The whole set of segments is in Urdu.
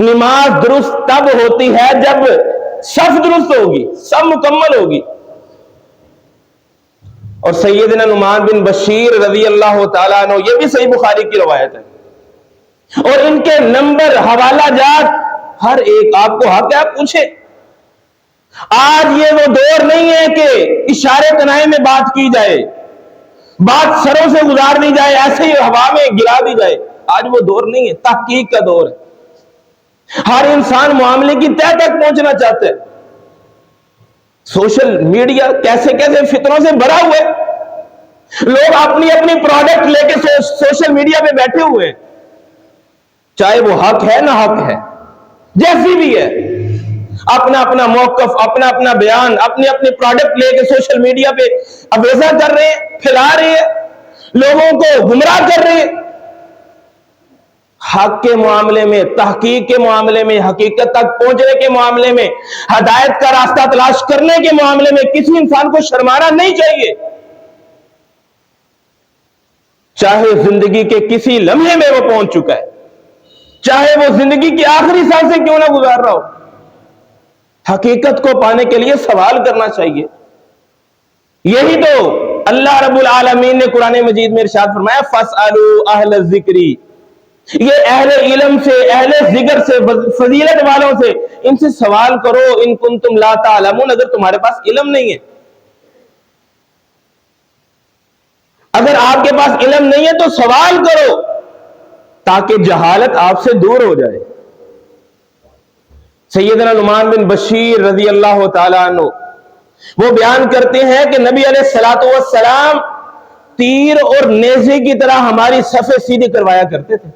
نماز درست تب ہوتی ہے جب صف درست ہوگی، سب مکمل ہوگی. اور سیدنا نعمان بن بشیر رضی اللہ تعالیٰ عنہ، یہ بھی صحیح بخاری کی روایت ہے، اور ان کے نمبر، حوالہ جات ہر ایک آپ کو حق ہے پوچھے. آج یہ وہ دور نہیں ہے کہ اشارے کنائے میں بات کی جائے، بات سروں سے گزار دی جائے، ایسے ہی ہوا میں گرا دی جائے. آج وہ دور نہیں ہے، تحقیق کا دور ہے. ہر انسان معاملے کی تہ تک پہنچنا چاہتا ہے. سوشل میڈیا کیسے کیسے فتنوں سے بھرا ہوا ہے. لوگ اپنی اپنی پروڈکٹ لے کے سوشل میڈیا پہ بیٹھے ہوئے ہیں، چاہے وہ حق ہے نہ حق ہے، جیسی بھی ہے، اپنا اپنا موقف، اپنا اپنا بیان، اپنی اپنی پروڈکٹ لے کے سوشل میڈیا پہ ابیزہ کر رہے ہیں، پھیلا رہے ہیں، لوگوں کو گمراہ کر رہے ہیں. حق کے معاملے میں، تحقیق کے معاملے میں، حقیقت تک پہنچنے کے معاملے میں، ہدایت کا راستہ تلاش کرنے کے معاملے میں کسی انسان کو شرمانا نہیں چاہیے، چاہے زندگی کے کسی لمحے میں وہ پہنچ چکا ہے، چاہے وہ زندگی کی آخری سال سے کیوں نہ گزار رہا ہو. حقیقت کو پانے کے لیے سوال کرنا چاہیے. یہی تو اللہ رب العالمین نے قرآن مجید میں ارشاد فرمایا فَاسْأَلُوا أَهْلَ الذِّكْرِ. یہ اہل علم سے، اہل ذکر سے، فضیلت والوں سے، ان سے سوال کرو ان کنتم لا تعلمون، اگر تمہارے پاس علم نہیں ہے. اگر آپ کے پاس علم نہیں ہے تو سوال کرو تاکہ جہالت آپ سے دور ہو جائے. سیدنا نعمان بن بشیر رضی اللہ تعالیٰ عنہ وہ بیان کرتے ہیں کہ نبی علیہ الصلوۃ والسلام تیر اور نیزے کی طرح ہماری صفیں سیدھی کروایا کرتے تھے.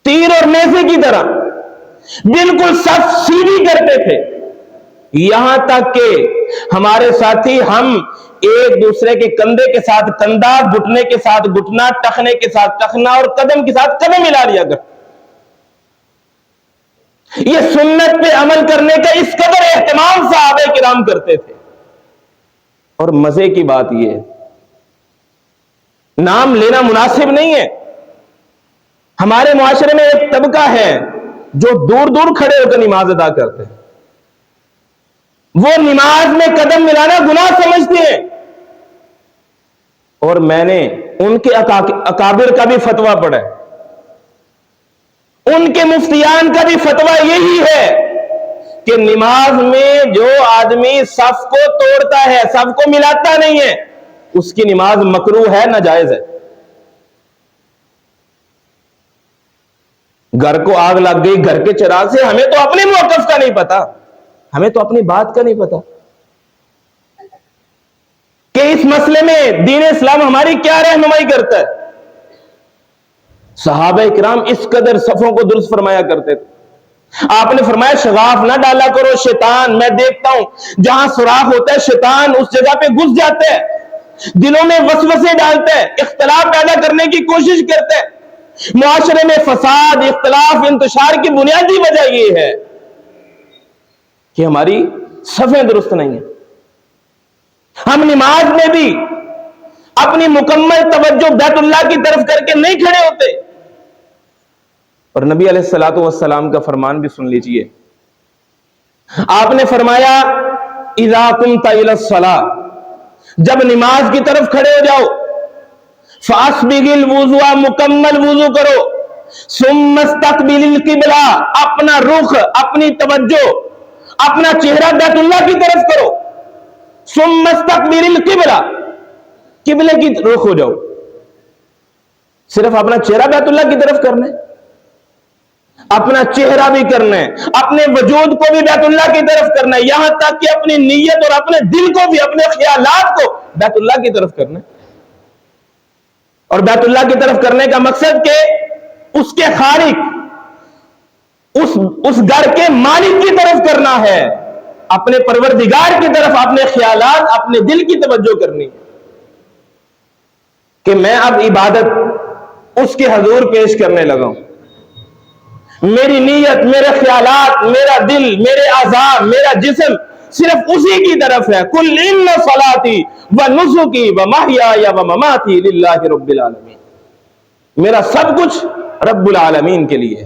تیر اور نیزے کی طرح بالکل صف سیدھی کرتے تھے، یہاں تک کہ ہمارے ساتھی ہم ایک دوسرے کے کندھے کے ساتھ کندھا، گھٹنے کے ساتھ گھٹنا، ٹخنے کے ساتھ ٹخنا اور قدم کے ساتھ قدم ملا لیا کرتے. یہ سنت پہ عمل کرنے کا اس قدر اہتمام صحابہ کرام کرتے تھے. اور مزے کی بات یہ ہے، نام لینا مناسب نہیں ہے، ہمارے معاشرے میں ایک طبقہ ہے جو دور دور کھڑے ہو کر نماز ادا کرتے ہیں. وہ نماز میں قدم ملانا گناہ سمجھتے ہیں، اور میں نے ان کے اکابر کا بھی فتویٰ پڑھا ہے، ان کے مفتیان کا بھی فتویٰ یہی ہے کہ نماز میں جو آدمی صف کو توڑتا ہے، صف کو ملاتا نہیں ہے، اس کی نماز مکروہ ہے، ناجائز ہے. گھر کو آگ لگ گئی گھر کے چراغ سے، ہمیں تو اپنے موقف کا نہیں پتا، ہمیں تو اپنی بات کا نہیں پتا کہ اس مسئلے میں دین اسلام ہماری کیا رہنمائی کرتا ہے. صحابہ کرام اس قدر صفوں کو درست فرمایا کرتے تھے. آپ نے فرمایا شغاف نہ ڈالا کرو، شیطان، میں دیکھتا ہوں جہاں سوراخ ہوتا ہے شیطان اس جگہ پہ گھس جاتا ہے، دلوں میں وسوسے ڈالتا ہے، اختلاف پیدا کرنے کی کوشش کرتا ہے. معاشرے میں فساد، اختلاف، انتشار کی بنیادی وجہ یہ ہے کہ ہماری صفیں درست نہیں ہیں. ہم نماز میں بھی اپنی مکمل توجہ بیت اللہ کی طرف کر کے نہیں کھڑے ہوتے. اور نبی علیہ الصلوۃ والسلام کا فرمان بھی سن لیجئے. آپ نے فرمایا اذا قمت الى الصلاۃ، جب نماز کی طرف کھڑے ہو جاؤ، فاسبغ الوضوء، مکمل وضو کرو، ثم استقبل القبلہ، اپنا رخ، اپنی توجہ، اپنا چہرہ بیت اللہ کی طرف کرو، ثم استقبل القبلہ، قبلے کی رخ ہو جاؤ. صرف اپنا چہرہ بیت اللہ کی طرف کرنا ہے، اپنا چہرہ بھی کرنا ہے، اپنے وجود کو بھی بیت اللہ کی طرف کرنا ہے، یہاں تک کہ اپنی نیت اور اپنے دل کو بھی، اپنے خیالات کو بیت اللہ کی طرف کرنا ہے. اور بیت اللہ کی طرف کرنے کا مقصد کہ اس کے خالق، اس گھر کے مالک کی طرف کرنا ہے، اپنے پروردگار کی طرف اپنے خیالات، اپنے دل کی توجہ کرنی ہے کہ میں اب عبادت اس کے حضور پیش کرنے لگا ہوں. میری نیت، میرے خیالات، میرا دل، میرے اعضاء، میرا جسم صرف اسی کی طرف ہے. قل ان صلاتی ونسکی ومحیای ومماتی للہ رب العالمین، میرا سب کچھ رب العالمین کے لیے ہے.